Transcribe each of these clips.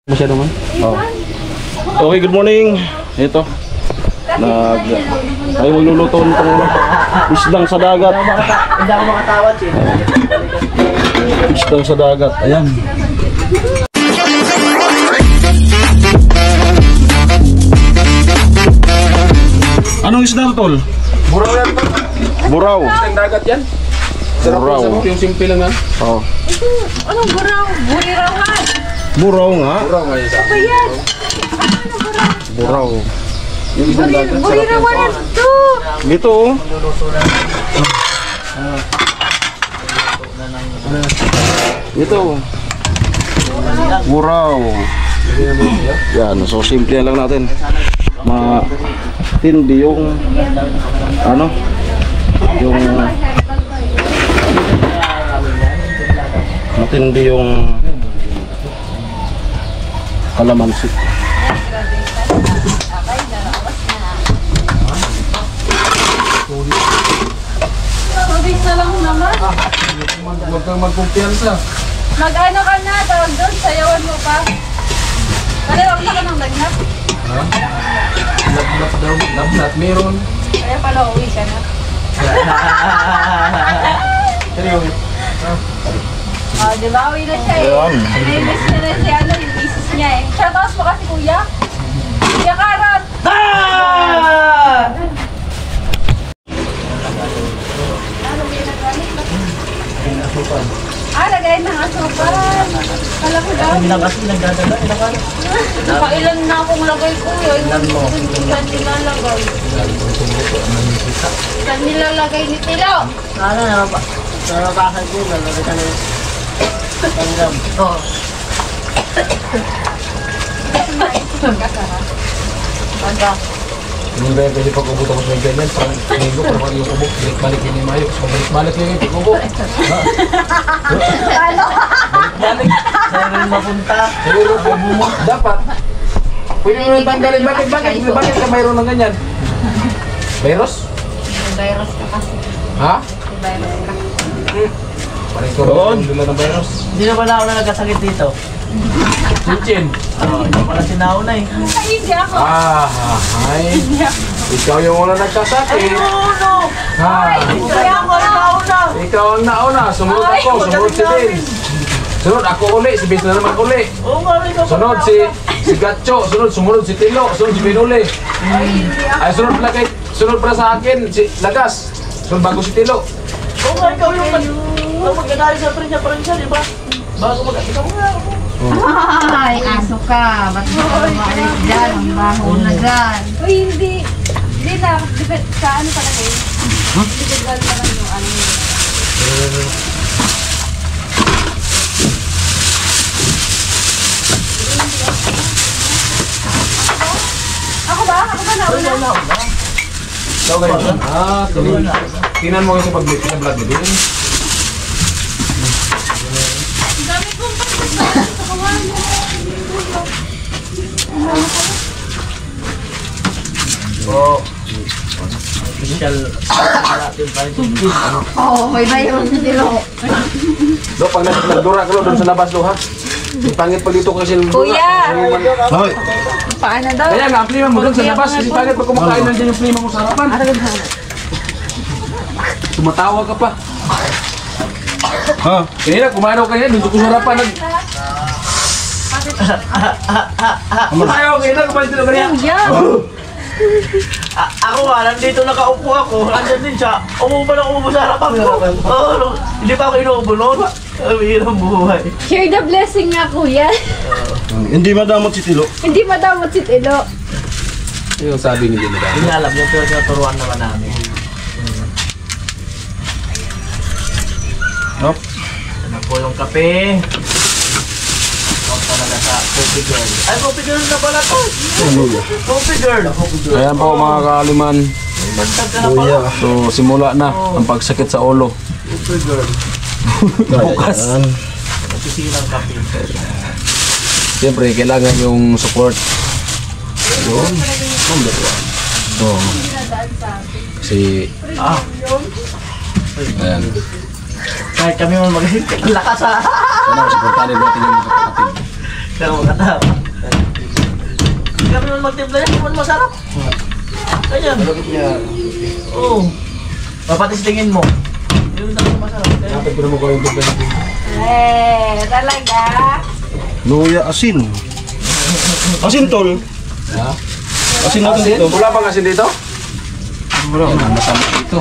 Masyado man? Oh. Okay, good morning. Ito. Tayo magluluto nitong isdang sa dagat. Hindi ako makatawad siya. Isdang sa dagat. Ayan. Anong isda to, tol? Buraw yan. Buraw. Isdang dagat yan. Buraw. Yung simple lang ha. Oh. Anong buraw? Burirawan. Buraw nga. Buraw nga yan sa Ano yan? Buraw. yung isdang dagat. Burirawan yan ito. Dito oh. Dito. Buraw. Yan, so simple lang natin. Matindi yung ano? Yung matindi yung kalamansi. Tubig na lang naman. Huwag kang magkumpiyansa. Mag-ano ka na, tawag doon, sayawan mo pa. Kalawag na ka ng lagnat. Ha? Lagnat daw. Lagnat meron. Kaya pala uwi ka na. Seryoso. Oh, di ba? Uwi na siya eh. Ayan. Nililis niya na siya, ano, yung isis niya eh. Shoutout mo kasi kuya. Kuya Karot! Lagay ng asupan. Kala ko daw. Hindi lang kasi nagdadala. Nakailan na akong lagay ko yun. Saan nilalagay? Saan nilalagay ni Tilo? Ano na ba? Narabakan ko. Nalagay ka na yun. Tanggam. Oo. Pagka. Hindi ba yung pwede pag-ubot ako sa ganyan? Parang tingin ko, parang yung ubot. Balik-balik yun yung mayo. Balik-balik yun yung pag-ubot. Ano? Balik. Saan rin mapunta? Pero dapat. Pwede mo nang tanggalin. Bakit ka mayroon ng ganyan? Virus? May virus ka kasi. Ha? May virus ka. Parang ikaw doon. Dula ng virus. Hindi na pala ako na nagkasakit dito. Chinchin. Hindi pala sinauna eh. Ay, hindi ako. Ay. Ikaw yung una nagsasakit. no! Ha? Kaya ako nauna! Ikaw ang nauna. Sumunod ako. Sumunod si Din. Sunod ako uli. Si Bis na naman uli. Oo nga, ikaw pa Sunod si Gatcho. Sumunod si Tilo. Sunod si Binuli. Ay, sunod pala sa akin. Si Lagas. Sunod bago si Tilo. Oo nga, ikaw yung magkakali sa prinsya, di ba? Bago ikaw nga ako. Ay, aso ka. Ba't mo ka maalis dyan? Ang baho na dyan. Uy, hindi. Hindi na. Sa ano talaga yun? Dipit na lang yung ano yun. Ako ba? Ako ba nauna? Ikaw ganyan. Tuloy. Tingnan mo kasi pag-vlog mo din. Ang dami kong pagkakas sa kawan. Oo. Official natin pa rin. Oo, may virus na dilo. Do, pag nagdura ka doon sa labas do ha. Yung pangit pag dito kasi Kuya! Hoy. Paano daw? Kaya nga, ang plima mo doon sa labas. Kasi pangit pag kumakain nandiyan yung plima mo sa harapan. Tumatawa ka pa. Ha? Kanina, kumain ako kanina, doon ko sa harapan. Kumain ako kanina, kumain sila kanina. Kuya! Ako nga, nandito nakaupo ako. Andyan din siya. Umupo sa harapan ko. Oo, hindi pa ako inuubo noon. Ang hirang buhay. Share the blessing nga, kuya. Hindi madamot si Tilo. Hindi madamot si Tilo. Yung sabi ni Dino Hindi niya alam yung pinaturuan naman namin. Hop. Ano po yung kape? Ito talaga sa Coffee Girl. Ay, Coffee Girl na pala to! Coffee Girl! Ayan po mga kaaliman. Bantag ka na pala. So simula na ang pagsakit sa ulo. Coffee Girl. Bukas. Nagsisilang kape. Siyempre kailangan yung support. Yun. So, si ayan. Kahit kami mo mag-lakas ha. Sana supportahan din natin yung mga kapatid. Pero makatawa. Kami naman magtimpla yan, hindi mo masarap. Ganyan. Oo. Papatistingin mo. Hindi mo talaga masarap. Dapat ko naman ko yung tubig. Talaga? Luya asin. Asin tol. Ha? Asin natin dito. Wala bang asin dito? Wala. Masama dito.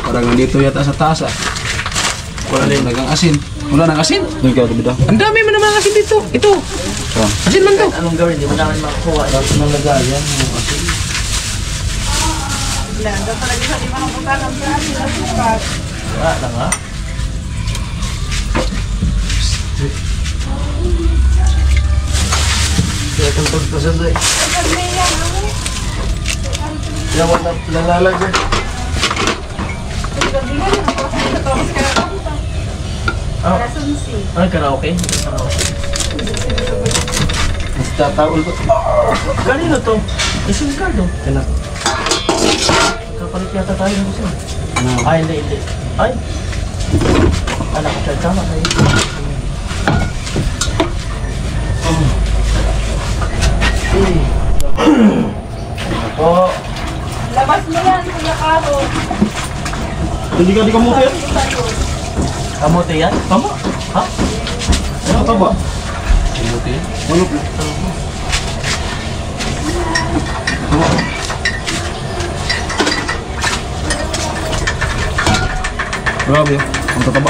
Parang nandito yata sa taas ah. Wala na yung nagang asin. Wala nang asin? Doon ka bida. Ang dami mo naman asin dito. Ito. Asin man to. Anong gawin? Hindi mo namin makakuha. Tapos nang lagayan yung asin. Dapat talaga sa lima ng buka ng asin na sukat. Wala na nga. Kaya itong pagpasan doon. Yawan na nalalagay. Oh. Ay, karaoke? Karaoke. Mas tataol ko. Kanino to? Isin ka do. Kailan? Kapalit yata tayo ng isin. Ay, hindi. Ay! Anak ko, tama kayo. Oh. Labas mo yan, Kuya Caro. Hindi ka di kamuti yan? Kamote yan? Tama. Ha? Ano ka ba? Kamuti. Manok na. Grabe, ang tataba.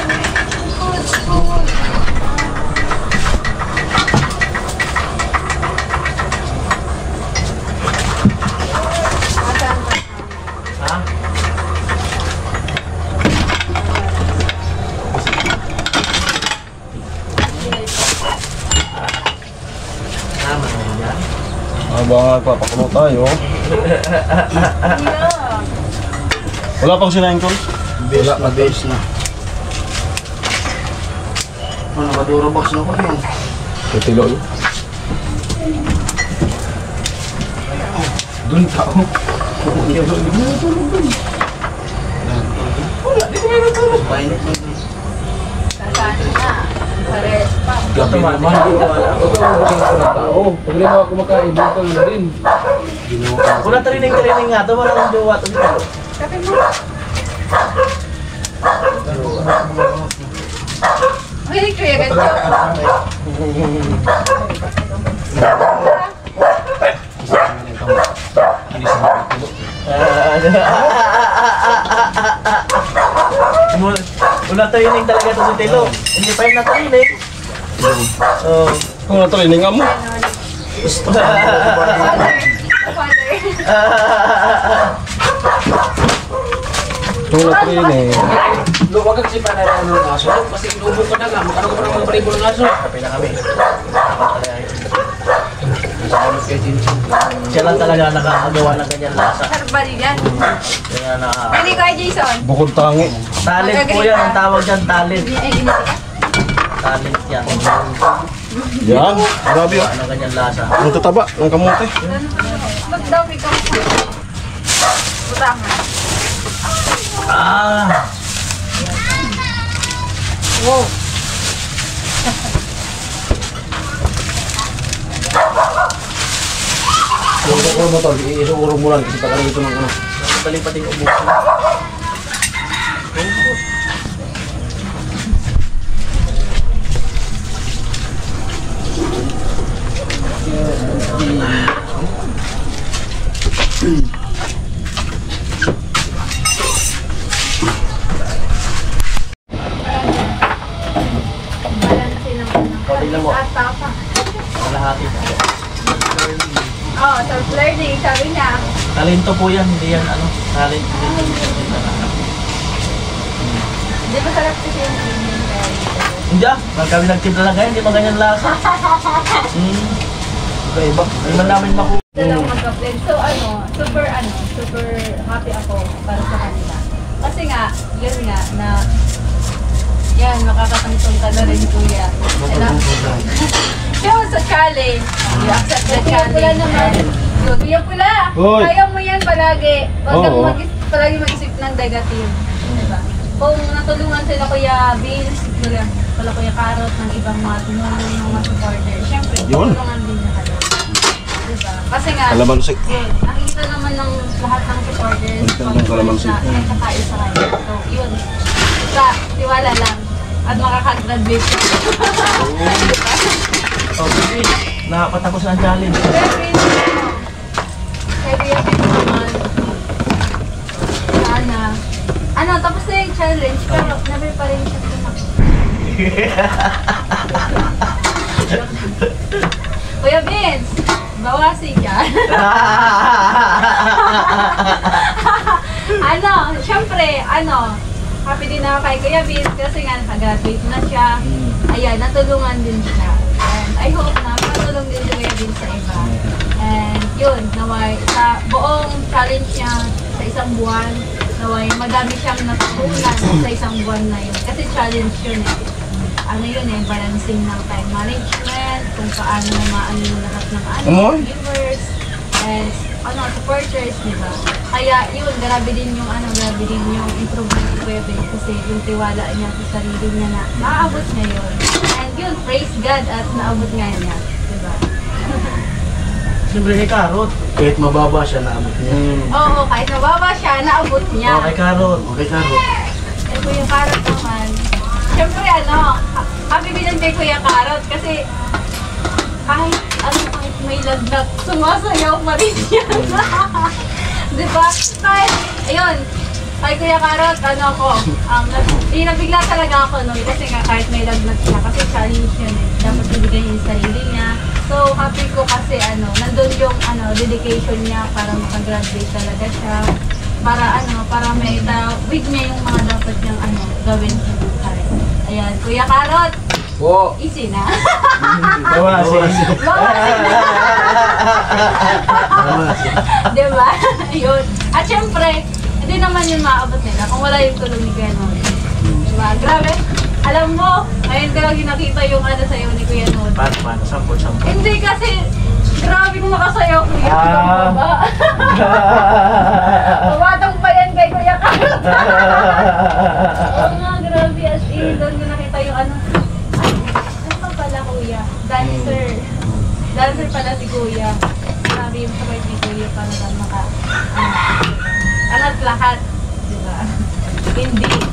Ha? Tama na yan. Habang nagpapakulo tayo. Wala pang sinayin tol? Wala, mabilis na. Ano, nakaduro box na ko yun. Katilo yun. Doon tao. Mainit na. Sasano na. Pares pa. Gabi naman. Oo. Pag rin ako kumakain, dito na rin. Wala training nga to, wala nang jowa to dito. Kape mo. Ay, Kuya, ganito. Wala training talaga to si Telo. Hindi pa yun na training. Oh. Kung na-training mo. Kung na-training. Huwag kang sipa na ng aso. Kasi inubo ka na nga. Magkano ka pa ng mga paribo ng aso? Kape na kami. Siya lang talaga nakakagawa ng ganyan lasa. Sarap ba rin yan? Kaya na... Pwede ko, Jason. Bukod tangi. Talent po yan. Ang tawag dyan, talent. Ay, giniti ka? Talent yan. Yan. Grabe Gawa oh. ng ganyan lasa. Ang tataba ng kamote. Ba't daw may kamuha? Butangan. Ah! Wow. Isuuro mo to. Isuuro mo lang. Kasi pagkaroon ito ng ano. Dali pati yung ubusin. Tingnan mo. At tapa. Kalahati. Oh, self-learning, sabi niya. Talento po yan. Hindi yan ano. Talent. Di ba sarap kasi yung green curry? Hindi ah. Pag kami nagtimpla lang ganyan, hindi pa ganyan lasa. Iba. Hindi man namin makuha. Dalawang magka-blend. So super happy ako para sa kanila. Kasi nga, yun nga, na yan, makakatangtong ka na rin, Kuya. Kaya sa challenge, you accept the challenge. Kuya naman. Kuya Pula, Hoy. kaya mo yan palagi. Huwag kang Oo. palagi mag-isip ng negative. Diba? Kung natulungan sila Kuya Vince, wala Kuya Karot ng ibang mga tumulong ng mga supporter. Siyempre, Yun. tulungan din niya kayo. Diba? Kasi nga, Kalamansi. yun, nakikita naman ng lahat ng supporters Balikan ng kalamansi. na nagkakain sa kanya. So, yun. Basta, tiwala lang. At makakagraduate ka. Okay. Nakapatapos na ang challenge. Very Kuya Pin naman. Sana. Ano, tapos na yung challenge, pero never pa rin siya tumakbo. Kuya Vince, bawasin ka. Ano, syempre, happy din ako kay Kuya Vince kasi nga nakagraduate na siya. Ayan, natulungan din siya. And I hope na matulong din si Kuya Vince sa iba. And yun, naway, sa buong challenge niya sa isang buwan, naway, madami siyang natutunan sa isang buwan na yun. Kasi challenge yun eh. Ano yun eh, balancing ng time management, kung paano na maano yung lahat ng viewers, and supporters, di ba? Kaya yun, grabe din yung improvement ko Kuya Ben, kasi yung tiwala niya sa sarili niya na maaabot niya yun. And yun, praise God at naabot nga niya, di ba? Siyempre kay Karot. Kahit mababa siya, naabot niya. Oo, kahit nababa siya, naabot niya. Okay, Karot. Okay, Karot. Eh, Kuya Karot naman. Siyempre, happy din kay Kuya Karot kasi kahit may lagnat, sumasayaw pa rin yan. Diba? Kahit, ayun, kay Kuya Karot, nabigla talaga ako nun kasi nga kahit may lagnat siya, kasi challenge yun eh. Dapat ibigay niya yung sarili niya. So, happy ko kasi nandun yung dedication niya para makagraduate talaga siya. Para may with niya yung mga dapat niyang gawin sa buhay. Ayan, Kuya Karot, Po. easy na. Bawasin. Diba? Ayun. At syempre, hindi naman yun maaabot nila kung wala yung tulong ni Kuya Noli. Diba? Grabe. Alam mo, ngayon ko lang nakita yung sa'yo ni Kuya Noli. Paano? Sampol. Hindi kasi, grabe kung makasayaw Kuya. Babatang pa yan kay Kuya Karot. Oo nga, grabe. As in, doon ko nakita yung ano pala Kuya? Dancer pala si Kuya. Grabe yung support ni Kuya para lang angat lahat. Diba?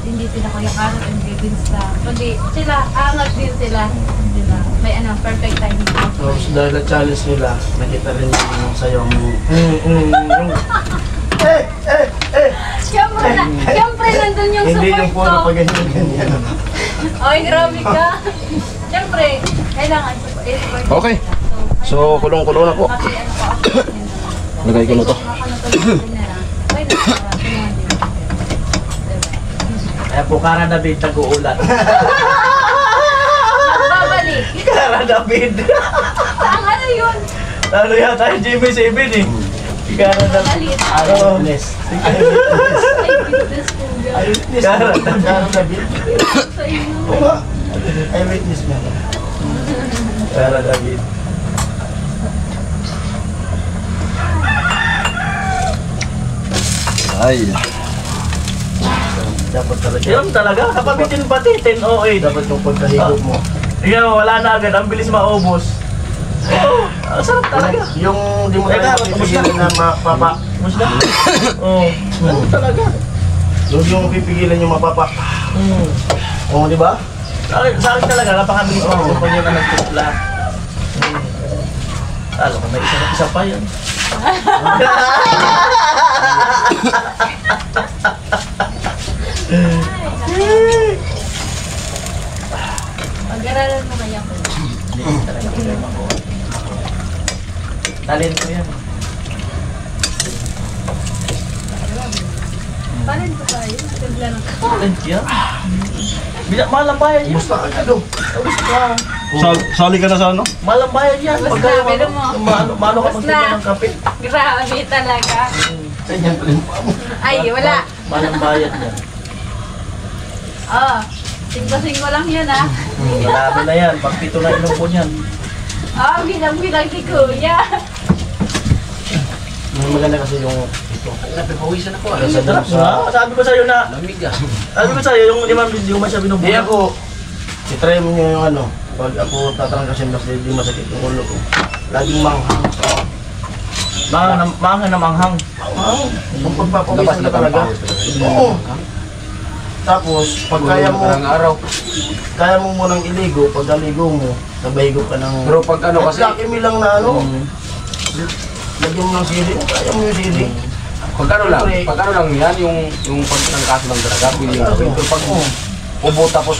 Hindi sila Kuya Karot and Kuya Vince lang. Kundi sila, angat din sila. Diba? May perfect timing. Tapos dahil na challenge nila, nakita rin yung sayong Siyempre, nandun yung hindi support yung ko. puro pag ganyan. Ay, grabe ka. Siyempre, kailangan support. Okay. So, kulong-kulong na po. Lagay ko na to. Kaya po, Kara David, tag-uulat. Magbabalik. Kara David. Saan ano yun? Ano yata yung Jimmy Sabin eh. Kara David. Malit. Eyewitness. Ay, business po. Eyewitness. Kara David. Sa inyo. Oo nga. Eyewitness nga. Kara David. Ay. Dapat talaga. Yun talaga. Kapag bitin-batitin, okay. Dapat yung pagkahigop mo. Tingnan mo, wala na agad. Ang bilis maubos. Oo. Ang sarap talaga. Yung di mo talaga pipigilan na mapapa. Mas na? Oo. Ano talaga? Yung pipigilan yung mapapa. Oo, di ba? Sa akin talaga, napakabilis maubos pag yun na nagtutla. Talo ka, may isa pa yan. Pag-aralan mo kaya po. Talento yan. Parin ko tayo. Tigla ng Talent yan. Malambayan yan. Basta agad o. Basta. Sali ka na sa ano? Malambayan yan. Basta, Pagka pero mo. Mano ka Basta. magtinda ng kape. Grabe talaga. Ganyan pa rin pa mo. Ay, wala. Malambayan yan. Oh, 5-5 lang yun ah. Marami na yan. Pagpito na inom po niyan. Oh, bilang-bilang si Kuya. Maganda kasi yung ito. Napipawisan ako. Sabi ko sa'yo na. Lamig ah. Sabi ko sa'yo yung hindi man siya binubuhay. Hindi ako. I-try mo nyo yung ano, pag ako tatrangkasin mas di masakit yung ulo ko. Laging manghang. Manghang na manghang. Manghang. Kung pagpapawisan ka talaga. Oo. Tapos, pag kaya mo, araw. kaya mo munang iligo, pag naligo mo, nabahigo ka ng... Pero pag ano kasi, laki mo lang na ano, lagyan mo ng sili, kaya mo yung sili. pag ano lang yan, yung pagtangkaso lang talaga, pwede yung gawin. Pero pag ubo tapos,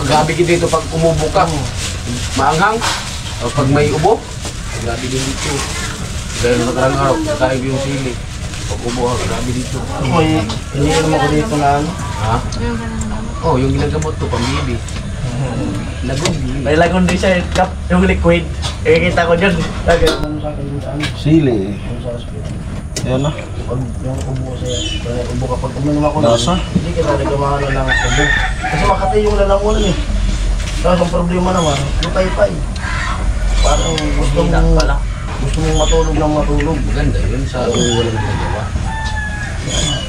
grabe ka dito pag umubo ka, maanghang, o pag may ubo, grabe din dito. Dahil nakarang araw, kakain yung sili. Pag ubo, grabe dito. May iniinom ako dito na ano. Ha? Oh, yung ginagamot to, pang-baby. Lagon. May lagon din siya, kap, yung liquid. Kita ko dyan. Lagyan mo sa akin yung ano. Sili. Yung sa hospital. Ayan na. Pag yung ubo sa'yo, pag ubo kapag uminom ako Lasa? hindi ka talaga mahalo ng ubo. Kasi makati yung lalamunan eh. Tapos ang problema naman, lupay-pay. Parang gusto mong matulog ng matulog. Maganda yun sa walang nagagawa.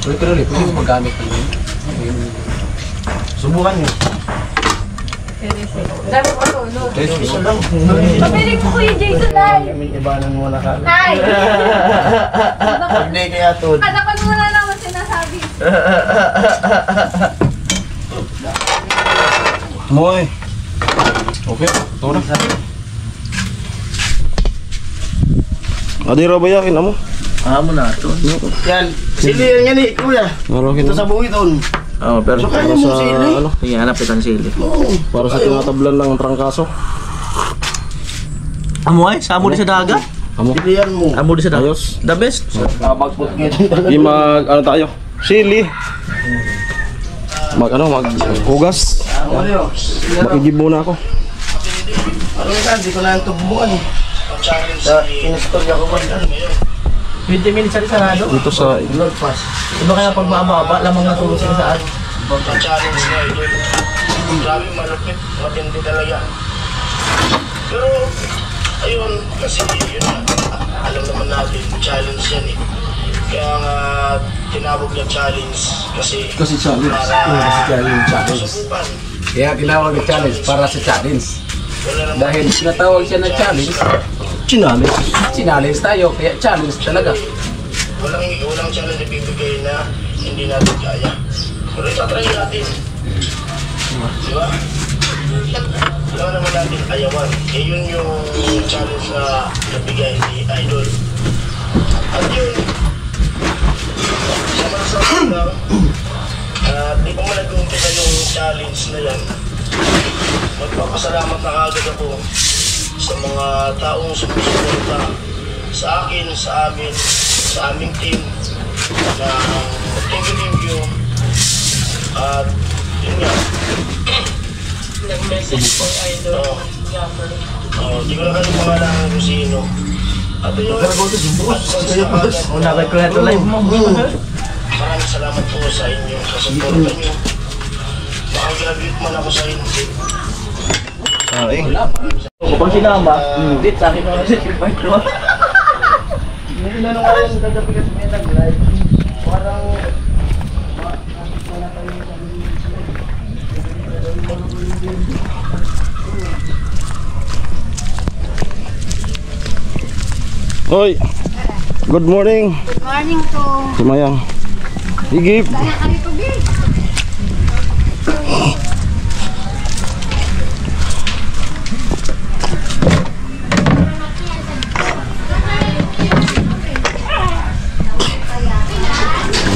Pero pwede mo magamit ng yun. Subukan nyo. Dami pa to, no? Isa lang. Pabili ko Kuya Jason, ay! May ibanan mo na ka. Ay! Pag di kaya to. Hanapan mo na naman sinasabi. Moy. Okay, ito na. Adi raw ba yakin mo? Mo na to. Yan. Sili yan eh, kuya. Marokin Ito sa buwiton. Oh, pero So, kaya para mo sa sili? ano? Iyanap itang sili. Oo. Para sa tinatablan lang ng trangkaso. Amo ay, samo di sa dagat. Amo. Silihan mo. Amo di sa dagat. Ayos. The best. Magput Di mag ano tayo? Sili. Mag hugas. Makigib muna ako. Ano ka, di ko na yung tubuan eh. Inistorya ko ba? 20 minutes sa sarado? Dito sa Lord pass. Diba kaya pag maababa, lamang natulog sila saan? Challenge na ito. Grabe malupit, matindi talaga. Pero, ayun, kasi yun na, alam naman natin, challenge yan eh. Kaya nga, tinawag na challenge kasi challenge. para subukan. Kaya tinawag na challenge para sa challenge. Wala naman Dahil sinatawag siya na challenge, challenge tayo, kaya challenge talaga. walang challenge na bibigay na hindi natin kaya. Pero itatry natin. Di ba? Kailangan naman natin ayawan. Eh yun yung challenge na nabigay ni Idol. At yun, sama-sama lang. At di pa man nag-umpisa yung challenge na yan. Magpapasalamat na agad ako sa mga taong sumusuporta sa akin, sa amin, sa aming team na thank you. At yun nga. Nag-message po Idol. Hindi ko na kayo pangalaman kung sino. At yun, Una ko na ito live mo. maraming salamat po sa inyo sa suporta nyo. Makagraduate man ako sa hindi. Kapag sinama, dit sa akin naman siya yung micro. Hindi na nung ngayon, kagabi kasi may nag-live. Parang... Hoy. Good morning. Good morning to. Sumayang. Higip. Kaya kami tubig.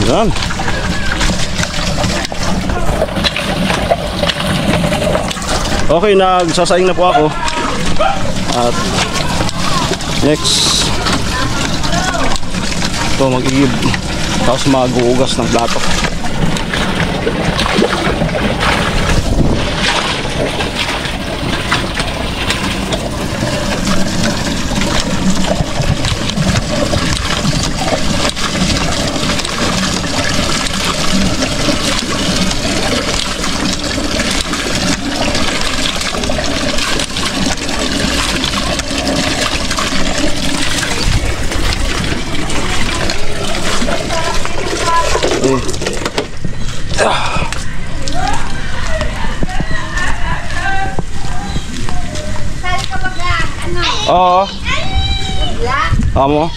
Yan. Okay, nagsasaing na po ako. At next ito mag-igib. Tapos mag-uugas ng plato. Oo. Amo.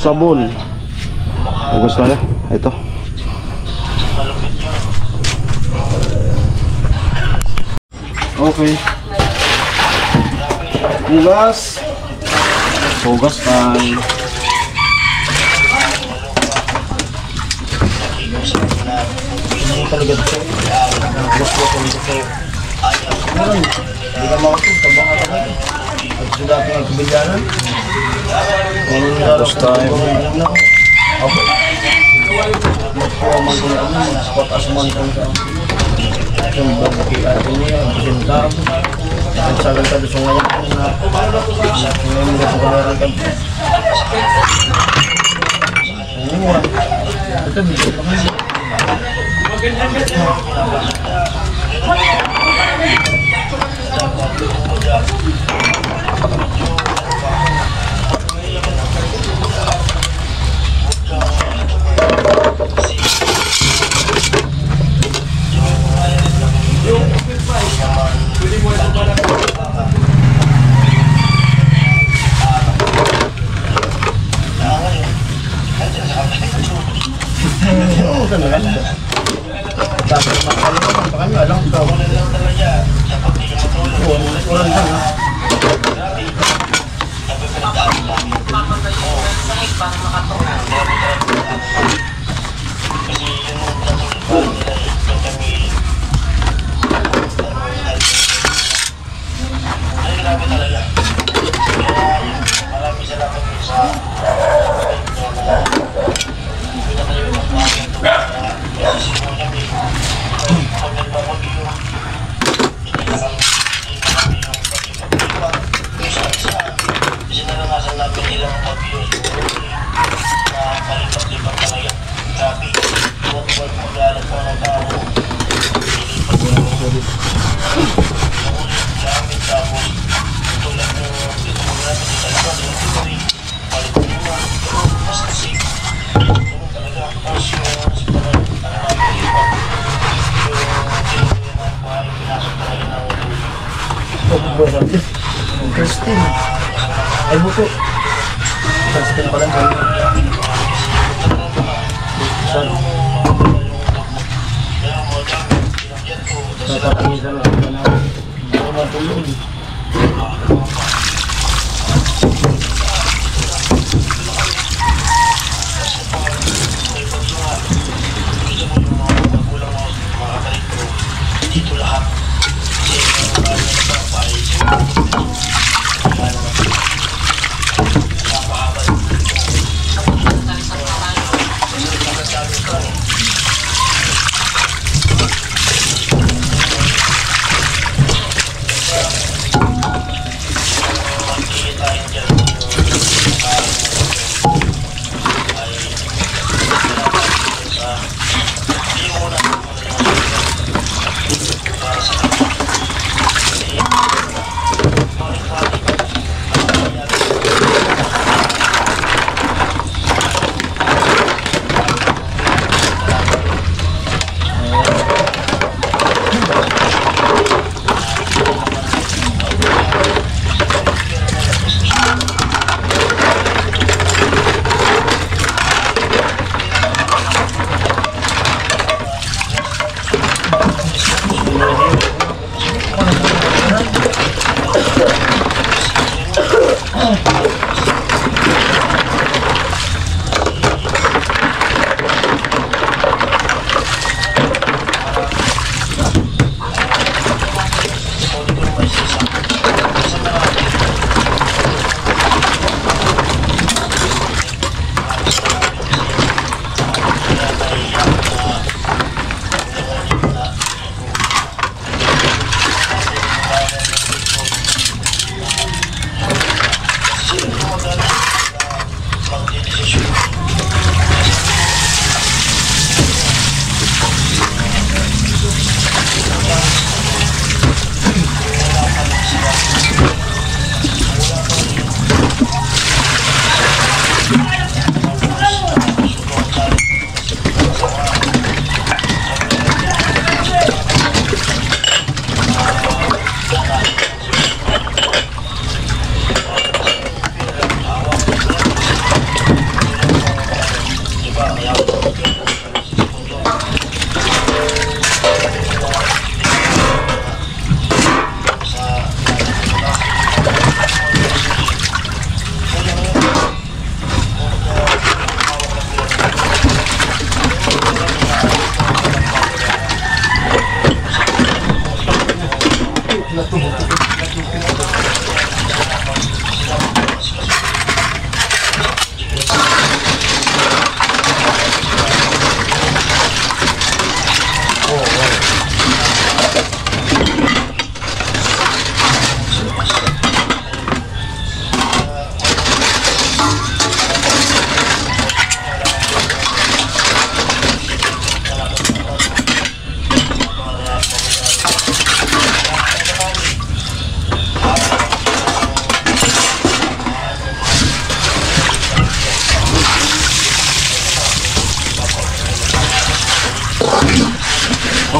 Sabon. Gusto na. Ito. Okay. Hugas. Hugas tayo. Hindi talaga ito. Gusto ko ito. Hindi ka makasog. Tabang ka tayo. At sulat ng kabilyanan. Hugas tayo. Ako. Magpuwa man ko na mag-spot asman ko sa yung bagay atin niya, magsinta ang sagal ka doon ngayon na ngayon mo sa kamaran ka ito dito pa kasi Christine. Ay buko. Christine pala sa tatapingan lang na matulog.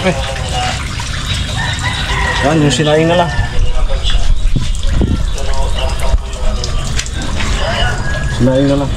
kape. Yan, yung sinaing na lang. Sinaing na lang.